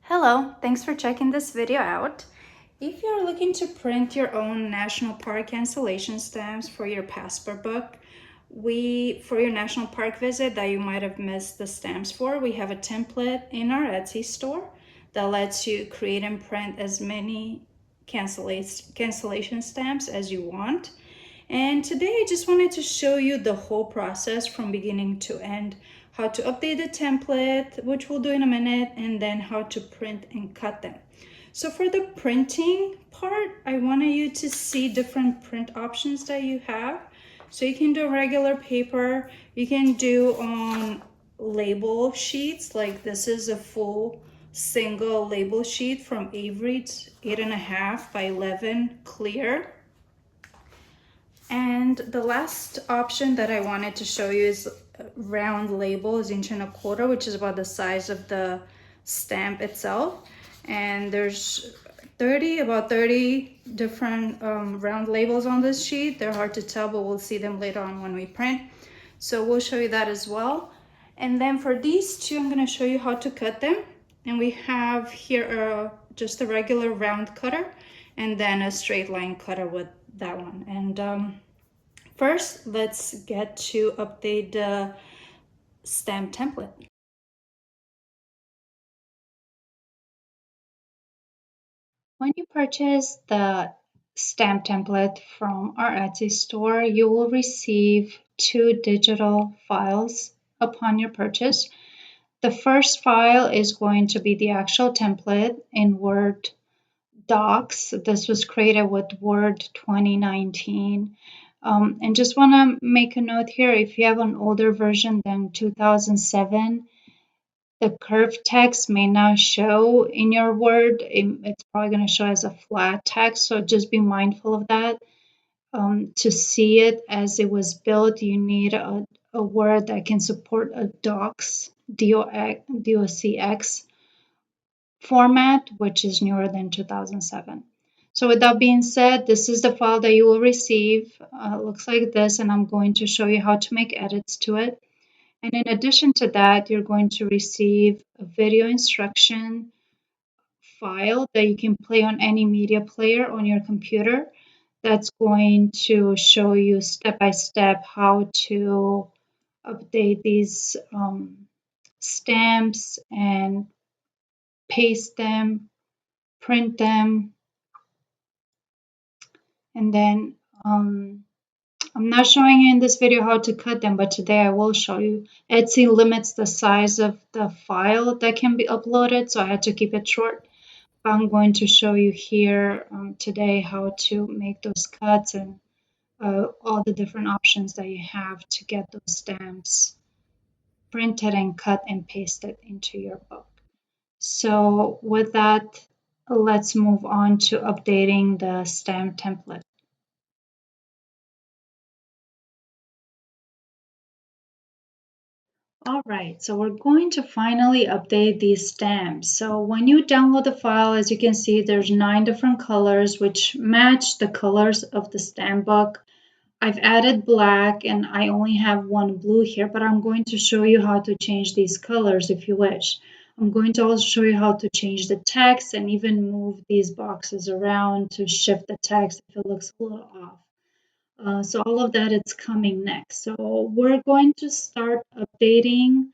Hello, thanks for checking this video out. If you're looking to print your own national park cancellation stamps for your passport book, for your national park visit that you might have missed the stamps for, we have a template in our Etsy store that lets you create and print as many cancellation stamps as you want. And today I just wanted to show you the whole process from beginning to end, how to update the template, which we'll do in a minute, and then how to print and cut them. So for the printing part, I wanted you to see different print options that you have. So you can do regular paper, you can do on label sheets, like this is a full single label sheet from Avery. It's 8.5 by 11 clear. And the last option that I wanted to show you is round labels, 1.25 inches, which is about the size of the stamp itself. And there's about 30 different round labels on this sheet. They're hard to tell, but we'll see them later on when we print. So we'll show you that as well. And then for these two, I'm gonna show you how to cut them. And we have here just a regular round cutter and then a straight line cutter with that one. And first, let's get to update the stamp template. When you purchase the stamp template from our Etsy store, you will receive 2 digital files upon your purchase. The first file is going to be the actual template in Word docs. This was created with Word 2019. And just want to make a note here, if you have an older version than 2007, the curved text may not show in your Word. It's probably going to show as a flat text, so just be mindful of that. To see it as it was built, you need a Word that can support a docs, DOCX format, which is newer than 2007. So with that being said, this is the file that you will receive. It looks like this, and I'm going to show you how to make edits to it. And in addition to that, you're going to receive a video instruction file that you can play on any media player on your computer. That's going to show you step by step how to update these stamps and paste them, print them, and then I'm not showing you in this video how to cut them, but today I will show you. Etsy limits the size of the file that can be uploaded, so I had to keep it short. I'm going to show you here today how to make those cuts and all the different options that you have to get those stamps printed and cut and pasted into your book. So with that, let's move on to updating the stamp template. All right, so we're going to finally update these stamps. So when you download the file, as you can see, there's 9 different colors which match the colors of the stamp book. I've added black and I only have one blue here, but I'm going to show you how to change these colors if you wish. I'm going to also show you how to change the text and even move these boxes around to shift the text if it looks a little off. So all of that is coming next. So we're going to start updating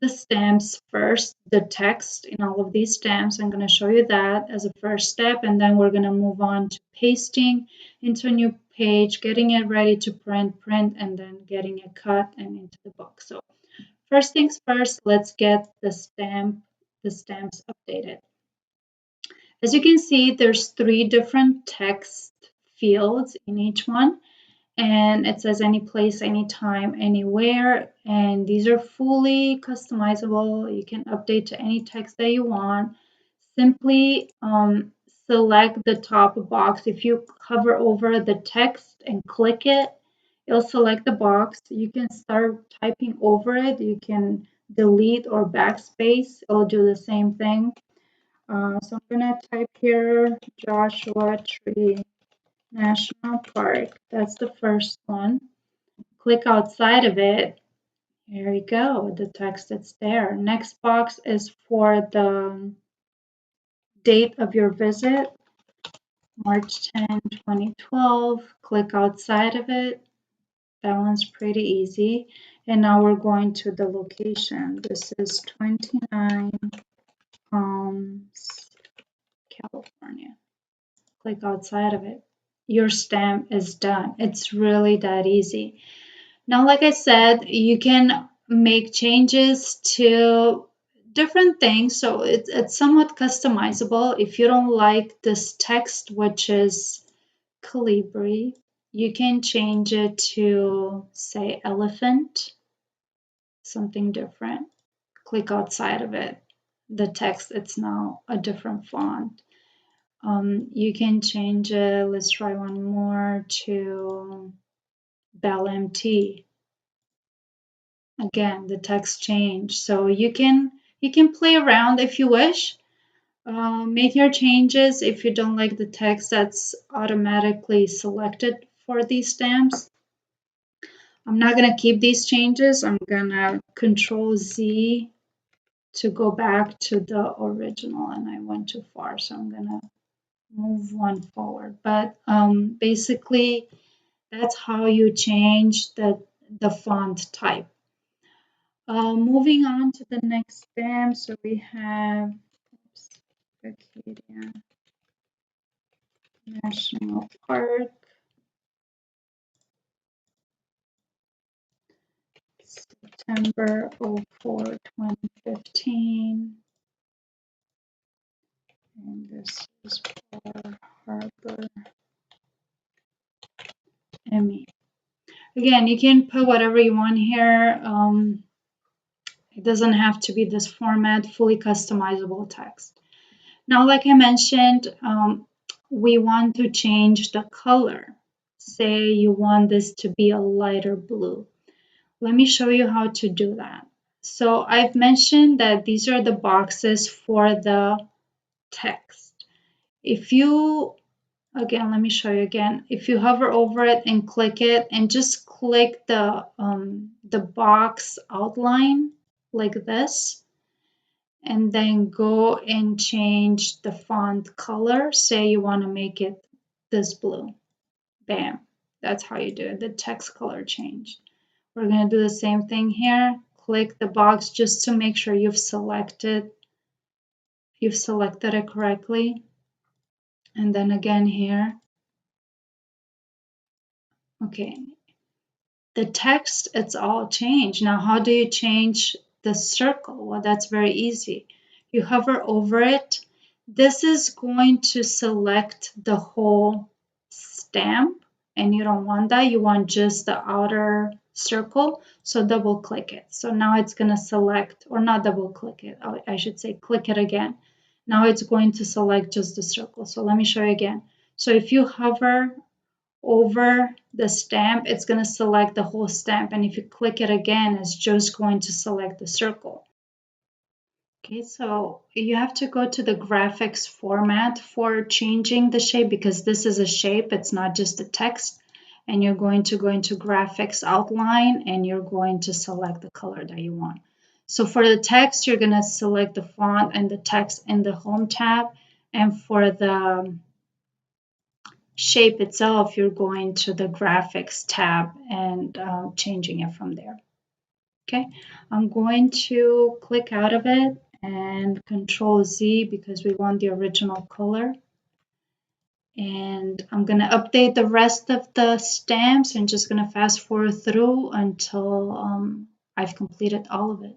the stamps first, the text in all of these stamps. I'm going to show you that as a first step, and then we're going to move on to pasting into a new page, getting it ready to print, and then getting it cut and into the box. So first things first, let's get the stamps updated. As you can see, there's 3 different text fields in each one, and it says any place, anytime, anywhere, and these are fully customizable. You can update to any text that you want. Simply select the top box. If you hover over the text and click it, it'll select the box. You can start typing over it. You can delete or backspace. It'll do the same thing. So I'm gonna type here Joshua Tree National Park. That's the first one. Click outside of it. Here we go, the text that's there. Next box is for the date of your visit, March 10, 2012. Click outside of it. That one's pretty easy. And now we're going to the location. This is 29 Palms, California. Click outside of it. Your stamp is done. It's really that easy. Now, like I said, you can make changes to different things. So it's somewhat customizable. If you don't like this text, which is Calibri, you can change it to, say, elephant, something different. Click outside of it. The text, it's now a different font. You can change it, let's try one more, to Bell MT. Again, the text changed. So you can play around if you wish. Make your changes if you don't like the text that's automatically selected for these stamps. I'm not going to keep these changes. I'm going to Control Z to go back to the original, and I went too far, so I'm going to move one forward. But basically, that's how you change the font type. Moving on to the next stamp, so we have Acadia National Park, September 04, 2015. And this is for Harbor Emmy. Again, you can put whatever you want here. It doesn't have to be this format, fully customizable text. Now, like I mentioned, we want to change the color. Say you want this to be a lighter blue. Let me show you how to do that. So I've mentioned that these are the boxes for the text. If you, again, let me show you again. If you hover over it and click it and just click the box outline like this, and then go and change the font color. Say you want to make it this blue. Bam. That's how you do it. The text color changed. We're going to do the same thing here. Click the box just to make sure you've selected it correctly. And then again here. Okay. The text, it's all changed. Now, how do you change the circle? Well, that's very easy. You hover over it. This is going to select the whole stamp, and you don't want that. You want just the outer circle. So double click it. So now it's going to select, or not double click it. I should say click it again. Now it's going to select just the circle. So let me show you again. So if you hover over the stamp, it's going to select the whole stamp. And if you click it again, it's just going to select the circle. Okay, so you have to go to the graphics format for changing the shape, because this is a shape, it's not just a text. And you're going to go into graphics outline and you're going to select the color that you want. So for the text, you're going to select the font and the text in the home tab. And for the shape itself, you're going to the graphics tab and changing it from there. Okay, I'm going to click out of it and Control Z because we want the original color. And I'm going to update the rest of the stamps and just going to fast forward through until I've completed all of it.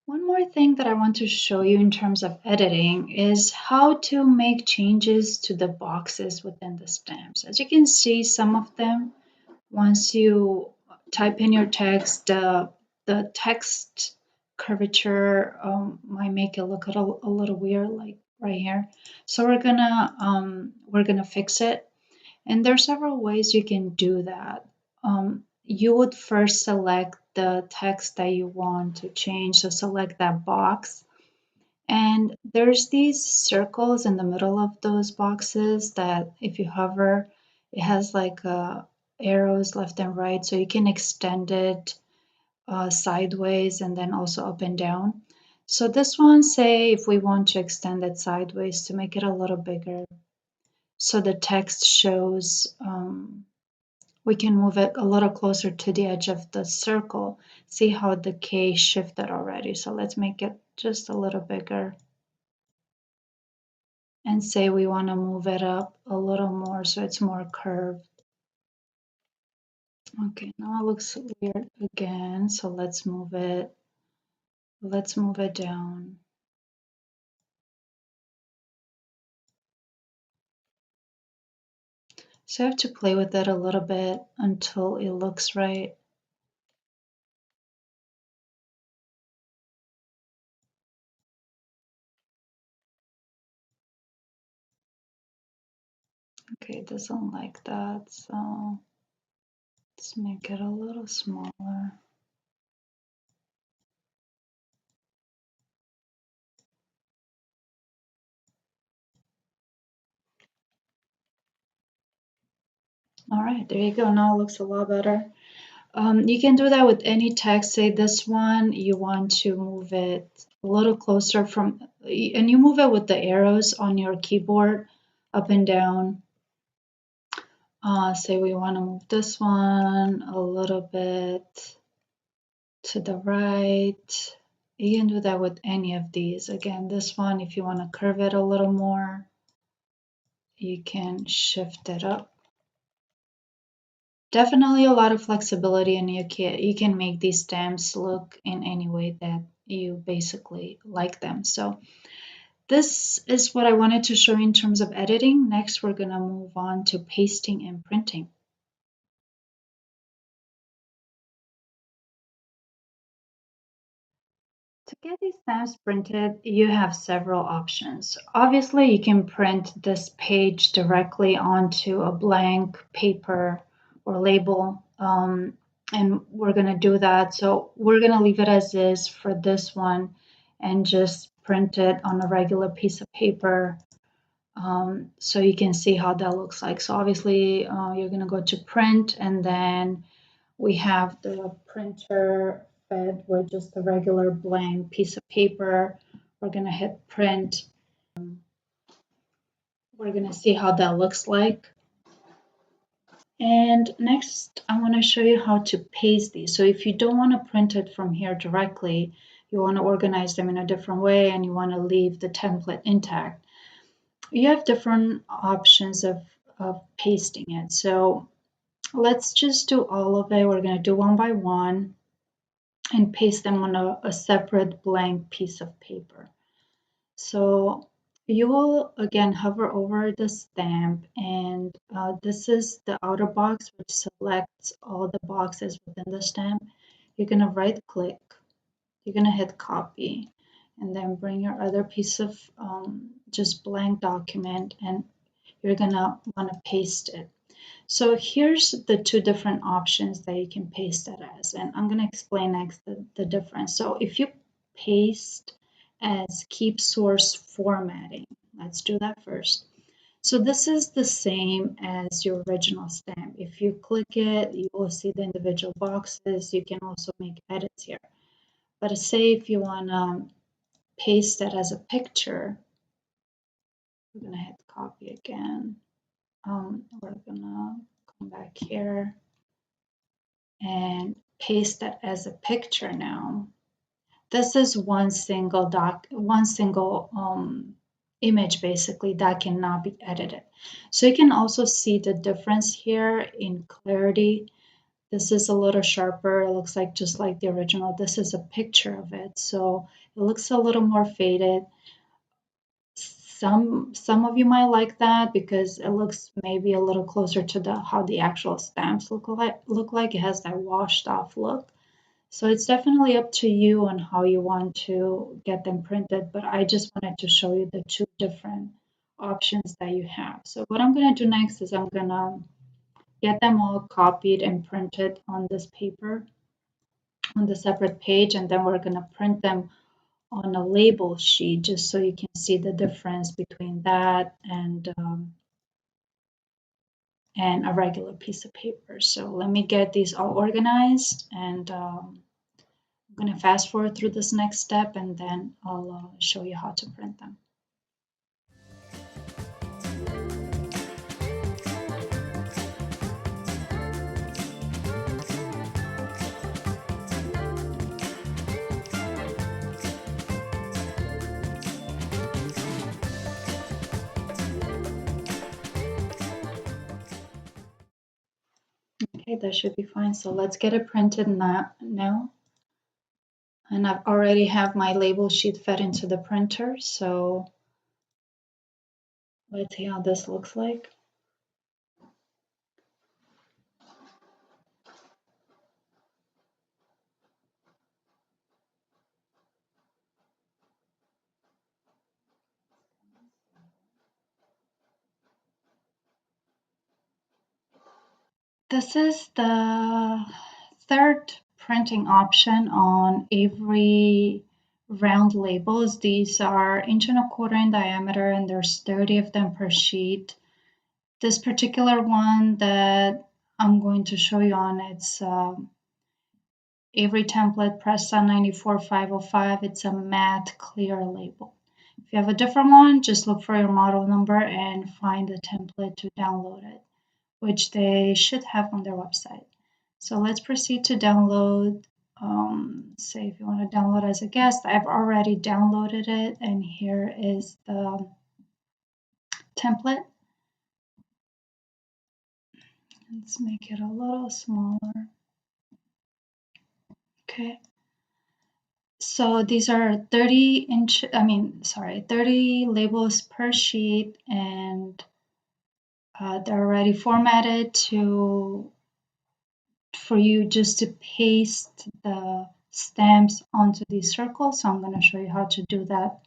One more thing that I want to show you in terms of editing is how to make changes to the boxes within the stamps. As you can see, some of them, once you type in your text, the text curvature might make it look a little weird, like right here. So we're gonna fix it, and there are several ways you can do that. you would first select the text that you want to change. So select that box. And there's these circles in the middle of those boxes that if you hover, it has like arrows left and right. So you can extend it sideways and then also up and down. So this one, say if we want to extend it sideways to make it a little bigger, so the text shows, we can move it a little closer to the edge of the circle. See how the K shifted already. So let's make it just a little bigger. And say we want to move it up a little more so it's more curved. Okay, now it looks weird again. So let's move it. Let's move it down. So I have to play with it a little bit until it looks right. Okay, it doesn't like that, so let's make it a little smaller. All right, there you go. Now it looks a lot better. You can do that with any text. Say this one, you want to move it a little closer from, and you move it with the arrows on your keyboard up and down. Say we want to move this one a little bit to the right. You can do that with any of these. Again, this one, if you want to curve it a little more, you can shift it up. Definitely a lot of flexibility, and you can make these stamps look in any way that you basically like them. So this is what I wanted to show you in terms of editing. Next, we're going to move on to pasting and printing. To get these stamps printed, you have several options. Obviously, you can print this page directly onto a blank paper or label, and we're going to do that. So we're going to leave it as is for this one and just print it on a regular piece of paper, so you can see how that looks like. So obviously, you're going to go to print, and then we have the printer fed with just a regular blank piece of paper. We're going to hit print. We're going to see how that looks like. And next, I want to show you how to paste these. So if you don't want to print it from here directly, you want to organize them in a different way and you want to leave the template intact, you have different options of pasting it. So let's just do all of it. We're going to do one by one and paste them on a separate blank piece of paper. So you will again hover over the stamp, and this is the outer box which selects all the boxes within the stamp. You're going to right click, you're going to hit copy, and then bring your other piece of just blank document, and you're going to want to paste it. So here's the two different options that you can paste it as, and I'm going to explain next the difference. So if you paste as keep source formatting, let's do that first. So this is the same as your original stamp. If you click it, you will see the individual boxes. You can also make edits here. But say if you want to paste it as a picture, we're going to hit copy again. We're going to come back here and paste that as a picture now. This is one single image basically that cannot be edited. So you can also see the difference here in clarity. This is a little sharper. It looks like just like the original. This is a picture of it, so it looks a little more faded. Some of you might like that because it looks maybe a little closer to the how the actual stamps look like. It has that washed off look. So it's definitely up to you on how you want to get them printed, but I just wanted to show you the two different options that you have. So what I'm going to do next is I'm going to get them all copied and printed on this paper on the separate page, and then we're going to print them on a label sheet just so you can see the difference between that and a regular piece of paper. So let me get these all organized, and I'm going to fast forward through this next step, and then I'll show you how to print them. Okay, that should be fine. So let's get it printed now. And I've already have my label sheet fed into the printer. So let's see how this looks like. This is the third printing option on Avery round labels. These are 1.25 inch in diameter, and there's 30 of them per sheet. This particular one that I'm going to show you on, it's Avery template Presta 94505. It's a matte clear label. If you have a different one, just look for your model number and find the template to download it, which they should have on their website. So let's proceed to download. Say if you want to download as a guest, I've already downloaded it, and here is the template. Let's make it a little smaller. Okay. So these are 30 labels per sheet, and they're already formatted for you just to paste the stamps onto these circles. So I'm going to show you how to do that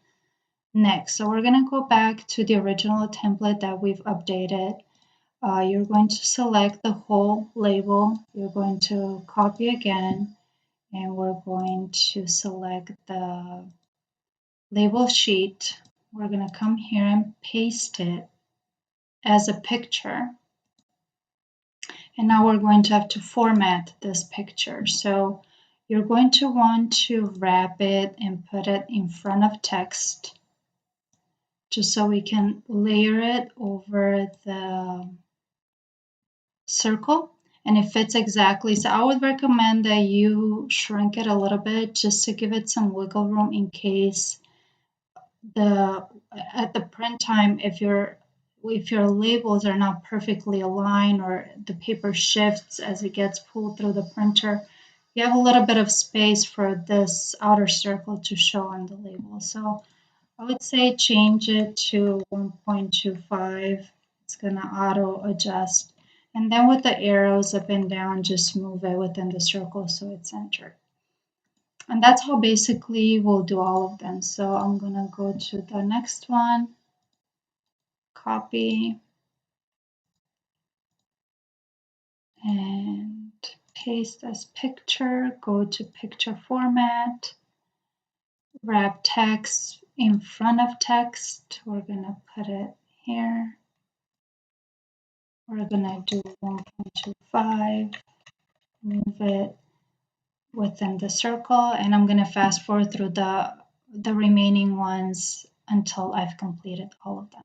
next. So we're going to go back to the original template that we've updated. You're going to select the whole label. You're going to copy again, and we're going to select the label sheet. We're going to come here and paste it as a picture. And now we're going to have to format this picture. So you're going to want to wrap it and put it in front of text, just so we can layer it over the circle, and it fits exactly. So I would recommend that you shrink it a little bit just to give it some wiggle room in case at the print time, if your labels are not perfectly aligned or the paper shifts as it gets pulled through the printer, you have a little bit of space for this outer circle to show on the label. So I would say change it to 1.25. It's going to auto adjust. And then with the arrows up and down, just move it within the circle so it's centered. And that's how basically we'll do all of them. So I'm going to go to the next one, copy, and paste as picture, go to picture format, wrap text in front of text. We're going to put it here. We're going to do 1.25, move it within the circle, and I'm going to fast forward through the remaining ones until I've completed all of them.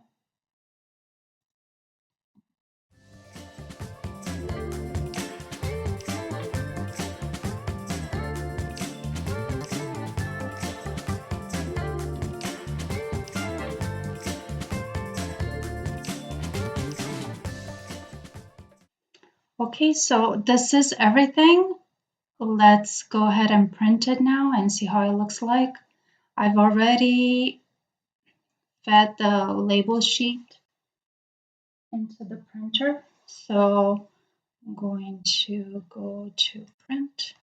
Okay, so this is everything. Let's go ahead and print it now and see how it looks like. I've already fed the label sheet into the printer, so I'm going to go to print.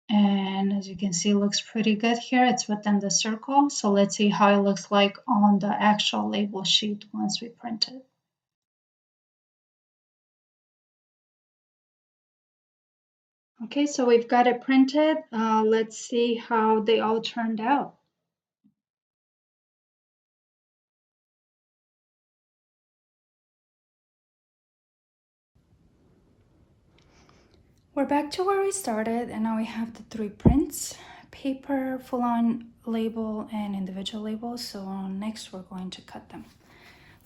And as you can see, it looks pretty good here. It's within the circle. So let's see how it looks like on the actual label sheet once we print it. Okay, so we've got it printed. Let's see how they all turned out. We're back to where we started, and now we have the 3 prints: paper, full-on label, and individual labels. So next we're going to cut them.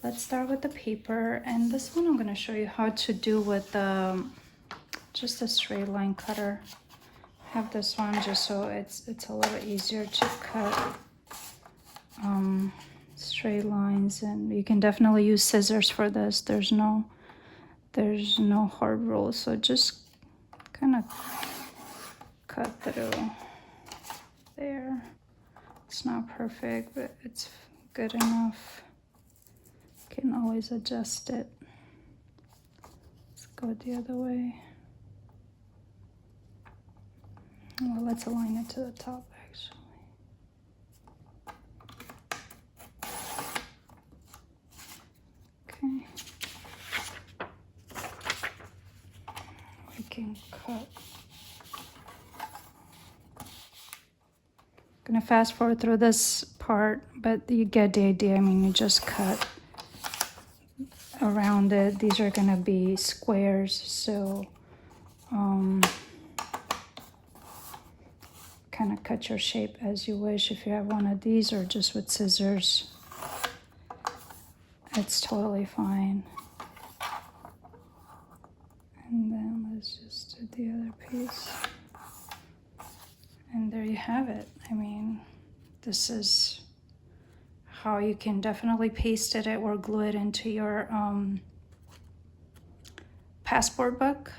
Let's start with the paper, and this one I'm going to show you how to do with just a straight line cutter. I have this one just so it's a little easier to cut straight lines, and you can definitely use scissors for this. There's no hard rule, so just kind of cut through there. It's not perfect, but it's good enough. Can always adjust it. Let's go the other way. Well, let's align it to the top actually. Okay. We can cut. I'm gonna fast forward through this part, but you get the idea. I mean, you just cut around it. These are gonna be squares, so kind of cut your shape as you wish. If you have one of these or just with scissors, it's totally fine. And then let's just do the other piece. And there you have it. I mean, this is how you can definitely paste it or glue it into your passport book.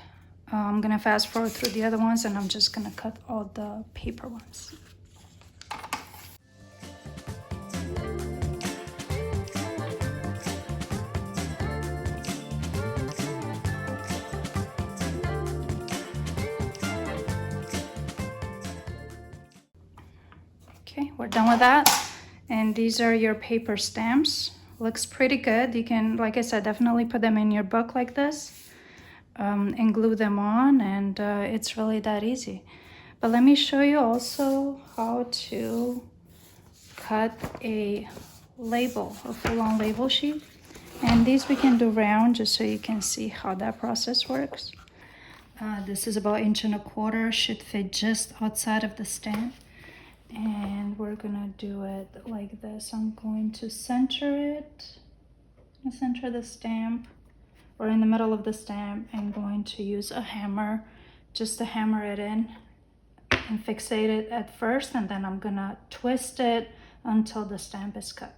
I'm gonna fast forward through the other ones, and I'm just gonna cut all the paper ones. Okay, we're done with that. And these are your paper stamps. Looks pretty good. You can, like I said, definitely put them in your book like this and glue them on, and it's really that easy. But let me show you also how to cut a label, a full-on label sheet. And these we can do round just so you can see how that process works. This is about 1.25 inches, should fit just outside of the stamp. And we're gonna do it like this. I'm going to center it. I'm gonna center the stamp, or in the middle of the stamp, and going to use a hammer just to hammer it in and fixate it at first, and then I'm gonna twist it until the stamp is cut.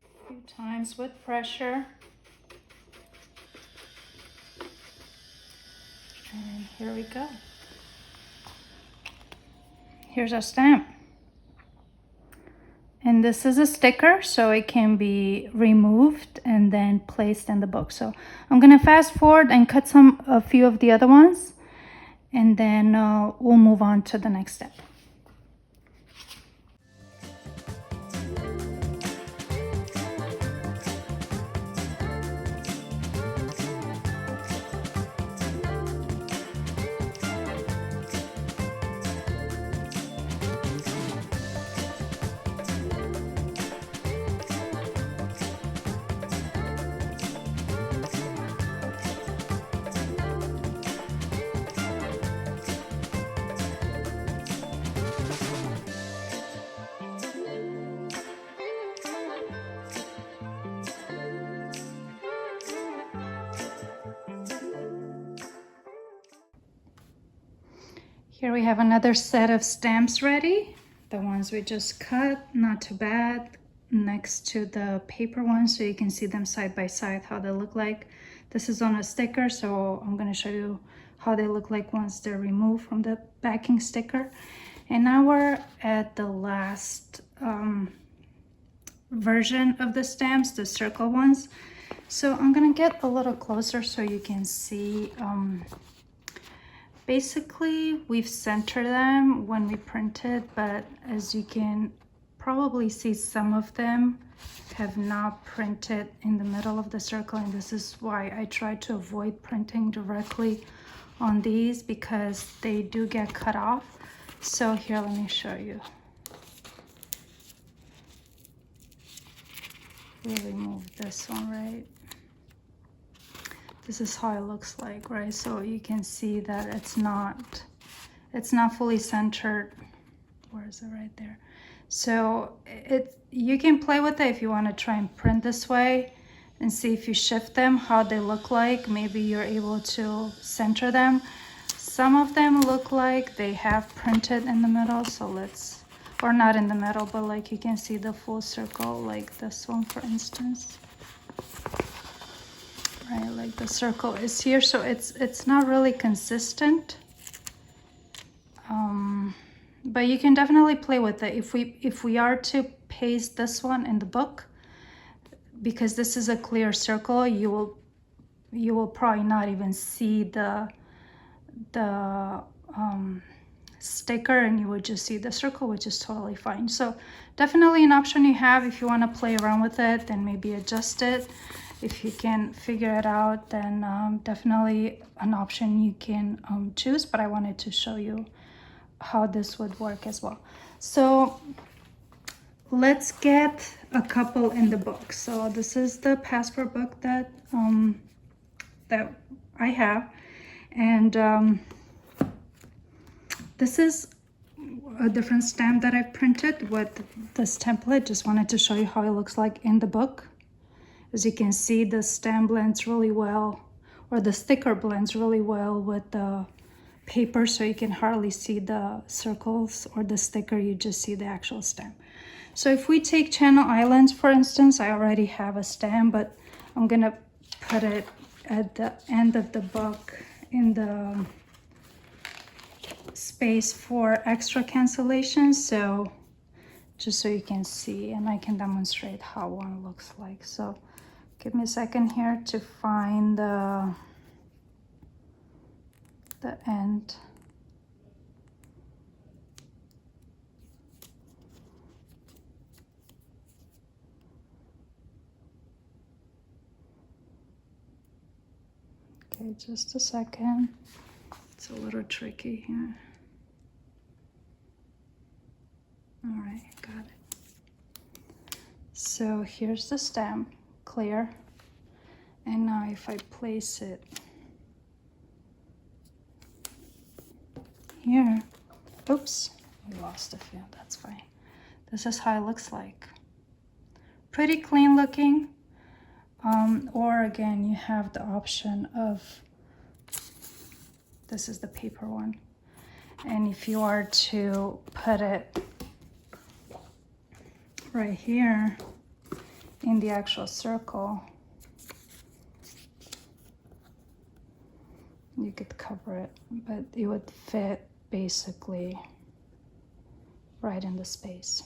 A few times with pressure. And here we go. Here's our stamp. And this is a sticker, so it can be removed and then placed in the book. So I'm gonna fast forward and cut a few of the other ones, and then we'll move on to the next step. Here we have another set of stamps ready. The ones we just cut, not too bad, next to the paper ones, so you can see them side by side, how they look like. This is on a sticker, so I'm gonna show you how they look like once they're removed from the backing sticker. And now we're at the last version of the stamps, the circle ones. So I'm gonna get a little closer so you can see. Basically, we've centered them when we printed, but as you can probably see some of them have not printed in the middle of the circle, and this is why I try to avoid printing directly on these because they do get cut off. So here, let me show you. We'll remove this one, right? This is how it looks like, right? So you can see that it's not fully centered. Where is it? Right there. So you can play with it if you want to try and print this way and see if you shift them how they look like. Maybe you're able to center them. Some of them look like they have printed in the middle, so let's, or not in the middle, but like you can see the full circle, like this one for instance. Right, like the circle is here, so it's not really consistent. But you can definitely play with it. If we are to paste this one in the book, because this is a clear circle, you will probably not even see the sticker, and you would just see the circle, which is totally fine. So definitely an option you have. If you want to play around with it, then maybe adjust it. If you can figure it out, then definitely an option you can choose, but I wanted to show you how this would work as well. So let's get a couple in the book. So this is the passport book that that I have, and this is a different stamp that I've printed with this template. Just wanted to show you how it looks like in the book. As you can see, the stamp blends really well, or the sticker blends really well with the paper, so you can hardly see the circles or the sticker, you just see the actual stamp. So if we take Channel Islands, for instance, I already have a stamp, but I'm gonna put it at the end of the book in the space for extra cancellations, so just so you can see and I can demonstrate how one looks like. So give me a second here to find the end. Okay, just a second. It's a little tricky here. All right, got it. So here's the stamp, clear. And now if I place it here, oops, we lost a few, that's fine. This is how it looks like. Pretty clean looking. Or again, you have the option of, this is the paper one. And if you are to put it right here in the actual circle, you could cover it, but it would fit basically right in the space.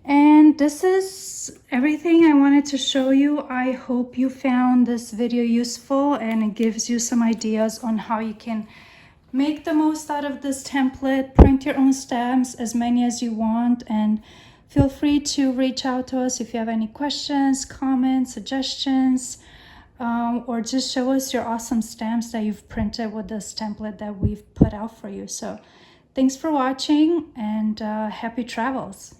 And this is everything I wanted to show you. I hope you found this video useful and it gives you some ideas on how you can make the most out of this template, print your own stamps, as many as you want, and feel free to reach out to us if you have any questions, comments, suggestions, or just show us your awesome stamps that you've printed with this template that we've put out for you. So thanks for watching, and happy travels.